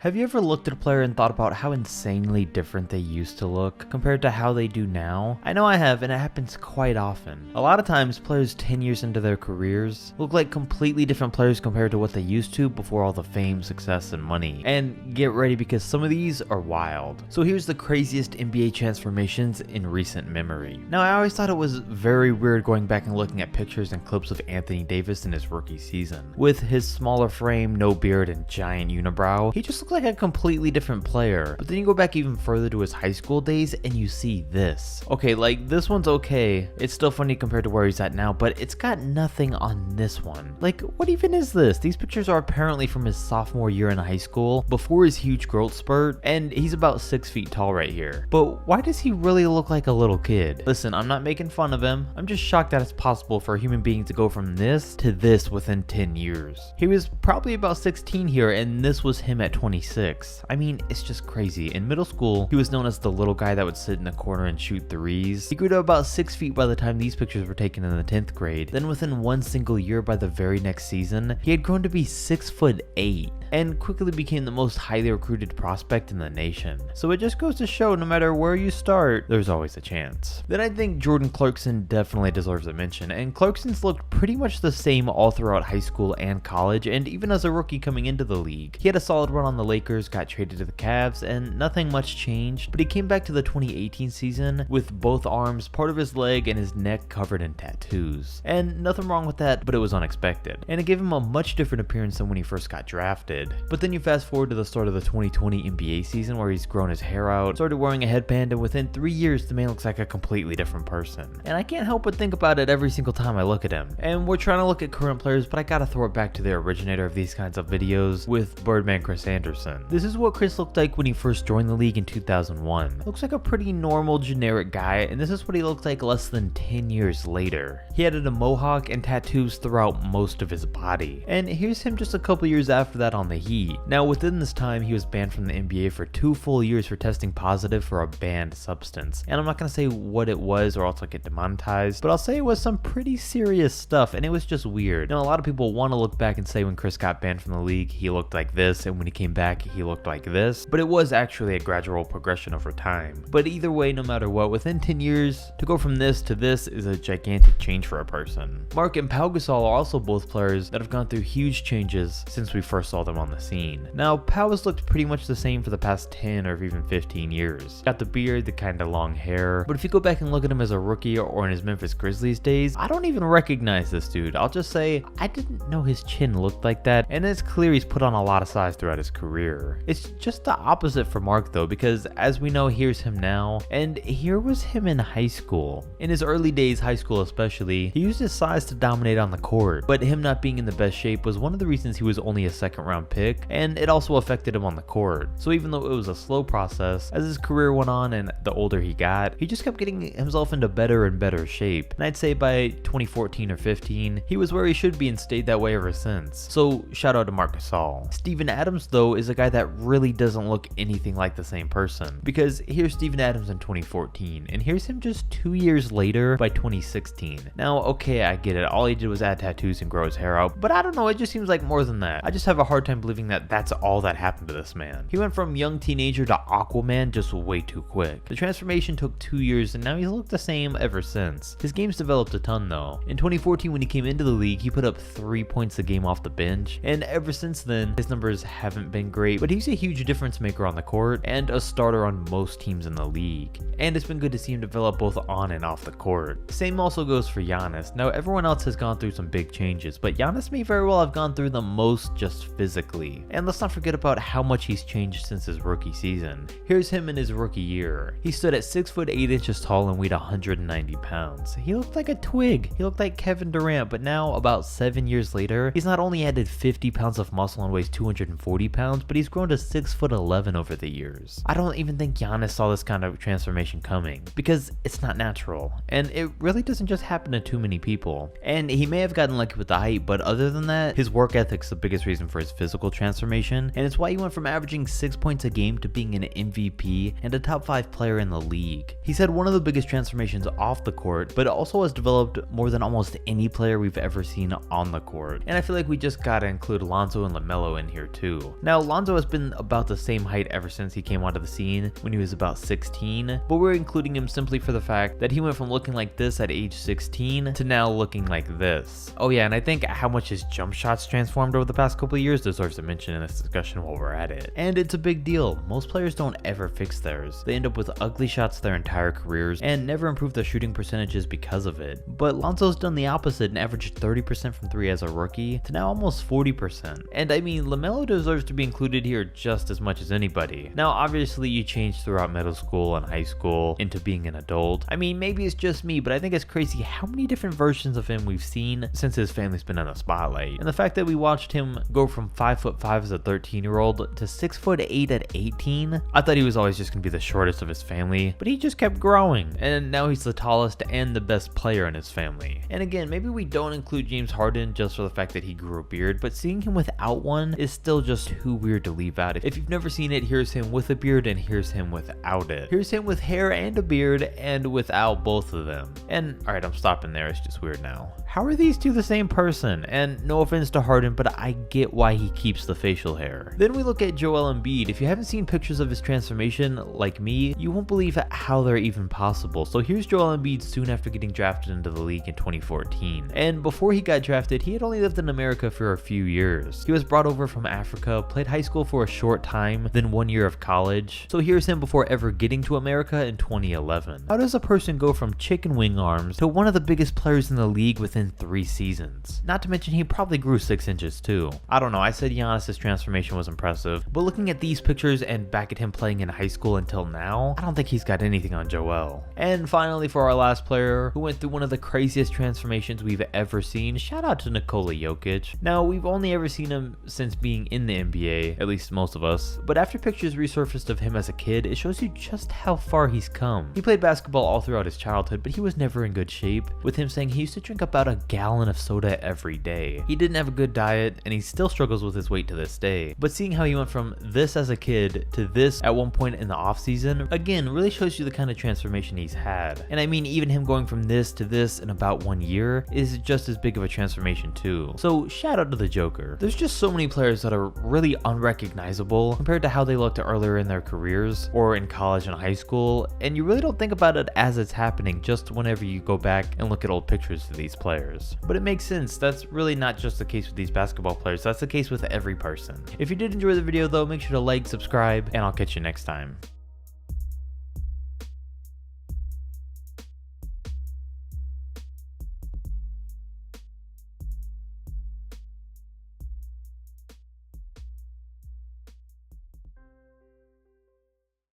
Have you ever looked at a player and thought about how insanely different they used to look compared to how they do now? I know I have, and it happens quite often. A lot of times, players 10 years into their careers look like completely different players compared to what they used to before all the fame, success, and money. And get ready because some of these are wild. So here's the craziest NBA transformations in recent memory. Now, I always thought it was very weird going back and looking at pictures and clips of Anthony Davis in his rookie season. With his smaller frame, no beard, and giant unibrow, he just looked like a completely different player. But then you go back even further to his high school days and you see this. Okay, like this one's okay. It's still funny compared to where he's at now, but it's got nothing on this one. Like, what even is this? These pictures are apparently from his sophomore year in high school, before his huge growth spurt, and he's about 6 feet tall right here. But why does he really look like a little kid? Listen, I'm not making fun of him. I'm just shocked that it's possible for a human being to go from this to this within 10 years. He was probably about 16 here, and this was him at 26. I mean, it's just crazy. In middle school, he was known as the little guy that would sit in the corner and shoot threes. He grew to about 6 feet by the time these pictures were taken in the 10th grade. Then within one single year, by the very next season, he had grown to be 6'8" and quickly became the most highly recruited prospect in the nation. So it just goes to show, no matter where you start, there's always a chance. Then I think Jordan Clarkson definitely deserves a mention, and Clarkson's looked pretty much the same all throughout high school and college, and even as a rookie coming into the league. He had a solid run on the Lakers, got traded to the Cavs, and nothing much changed, but he came back to the 2018 season with both arms, part of his leg, and his neck covered in tattoos. And nothing wrong with that, but it was unexpected. And it gave him a much different appearance than when he first got drafted. But then you fast forward to the start of the 2020 NBA season where he's grown his hair out, started wearing a headband, and within 3 years the man looks like a completely different person. And I can't help but think about it every single time I look at him. And we're trying to look at current players, but I gotta throw it back to the originator of these kinds of videos with Birdman Chris Anderson. This is what Chris looked like when he first joined the league in 2001. Looks like a pretty normal generic guy, and this is what he looked like less than 10 years later. He had a mohawk and tattoos throughout most of his body. And here's him just a couple years after that on the Heat. Now within this time he was banned from the NBA for 2 full years for testing positive for a banned substance. And I'm not gonna say what it was or else I'll get demonetized, but I'll say it was some pretty serious stuff, and it was just weird. Now a lot of people want to look back and say when Chris got banned from the league he looked like this, and when he came back he looked like this, but it was actually a gradual progression over time. But either way, no matter what, within 10 years to go from this to this is a gigantic change for a person. Mark and Pau Gasol are also both players that have gone through huge changes since we first saw them on the scene. Now Pau has looked pretty much the same for the past 10 or even 15 years. Got the beard, the kind of long hair, but if you go back and look at him as a rookie or in his Memphis Grizzlies days, I don't even recognize this dude. I'll just say I didn't know his chin looked like that, and it's clear he's put on a lot of size throughout his career. It's just the opposite for Mark though, because as we know, here's him now, and here was him in high school. In his early days, high school especially, he used his size to dominate on the court, but him not being in the best shape was one of the reasons he was only a second round pick, and it also affected him on the court. So even though it was a slow process, as his career went on and the older he got, he just kept getting himself into better and better shape. And I'd say by 2014 or 15, he was where he should be and stayed that way ever since. So shout out to Marc Gasol. Steven Adams though is a guy that really doesn't look anything like the same person, because here's Steven Adams in 2014 and here's him just 2 years later by 2016. Now okay, I get it, all he did was add tattoos and grow his hair out, but I don't know, it just seems like more than that. I just have a hard time believing that that's all that happened to this man. He went from young teenager to Aquaman just way too quick. The transformation took 2 years and now he's looked the same ever since. His game's developed a ton though. In 2014 when he came into the league, he put up 3 points a game off the bench, and ever since then his numbers haven't been great, but he's a huge difference maker on the court and a starter on most teams in the league. And it's been good to see him develop both on and off the court. Same also goes for Giannis. Now everyone else has gone through some big changes, but Giannis may very well have gone through the most just physically. And let's not forget about how much he's changed since his rookie season. Here's him in his rookie year. He stood at 6'8" tall and weighed 190 pounds. He looked like a twig. He looked like Kevin Durant, but now about 7 years later, he's not only added 50 pounds of muscle and weighs 240 pounds, but he's grown to 6'11" over the years. I don't even think Giannis saw this kind of transformation coming, because it's not natural, and it really doesn't just happen to too many people. And he may have gotten lucky with the height, but other than that, his work ethic's the biggest reason for his physical physical transformation, and it's why he went from averaging 6 points a game to being an MVP and a top 5 player in the league. He's had one of the biggest transformations off the court, but also has developed more than almost any player we've ever seen on the court. And I feel like we just gotta include Lonzo and LaMelo in here too. Now, Lonzo has been about the same height ever since he came onto the scene when he was about 16, but we're including him simply for the fact that he went from looking like this at age 16 to now looking like this. Oh yeah, and I think how much his jump shots transformed over the past couple of years deserves a mention in this discussion while we're at it. And it's a big deal. Most players don't ever fix theirs. They end up with ugly shots their entire careers and never improve their shooting percentages because of it. But Lonzo's done the opposite and averaged 30% from 3 as a rookie to now almost 40%. And I mean, LaMelo deserves to be included here just as much as anybody. Now, obviously you change throughout middle school and high school into being an adult. I mean, maybe it's just me, but I think it's crazy how many different versions of him we've seen since his family's been in the spotlight. And the fact that we watched him go from 5'5" as a 13-year-old to 6'8" at 18, I thought he was always just gonna be the shortest of his family, but he just kept growing, and now he's the tallest and the best player in his family. And again, maybe we don't include James Harden just for the fact that he grew a beard, but seeing him without one is still just too weird to leave out. If you've never seen it, here's him with a beard and here's him without it. Here's him with hair and a beard and without both of them. And alright, I'm stopping there, it's just weird now. How are these two the same person? And no offense to Harden, but I get why he keeps the facial hair. Then we look at Joel Embiid. If you haven't seen pictures of his transformation like me, you won't believe how they're even possible. So here's Joel Embiid soon after getting drafted into the league in 2014. And before he got drafted, he had only lived in America for a few years. He was brought over from Africa, played high school for a short time, then 1 year of college. So here's him before ever getting to America in 2011. How does a person go from chicken wing arms to one of the biggest players in the league within 3 seasons? Not to mention he probably grew 6 inches too. I don't know, I said Giannis' transformation was impressive, but looking at these pictures and back at him playing in high school until now, I don't think he's got anything on Joel. And finally, for our last player who went through one of the craziest transformations we've ever seen, shout out to Nicola Jokic. Now, we've only ever seen him since being in the NBA, at least most of us, but after pictures resurfaced of him as a kid, it shows you just how far he's come. He played basketball all throughout his childhood, but he was never in good shape, with him saying he used to drink about a gallon of soda every day. He didn't have a good diet, and he still struggles with his weight to this day. But seeing how he went from this as a kid to this at one point in the offseason, again, really shows you the kind of transformation he's had. And I mean, even him going from this to this in about 1 year is just as big of a transformation too. So shout out to the Joker. There's just so many players that are really unrecognizable compared to how they looked earlier in their careers or in college and high school, and you really don't think about it as it's happening just whenever you go back and look at old pictures of these players. But it makes sense. That's really not just the case with these basketball players, that's the case with every person. If you did enjoy the video though, make sure to like, subscribe, and I'll catch you next time.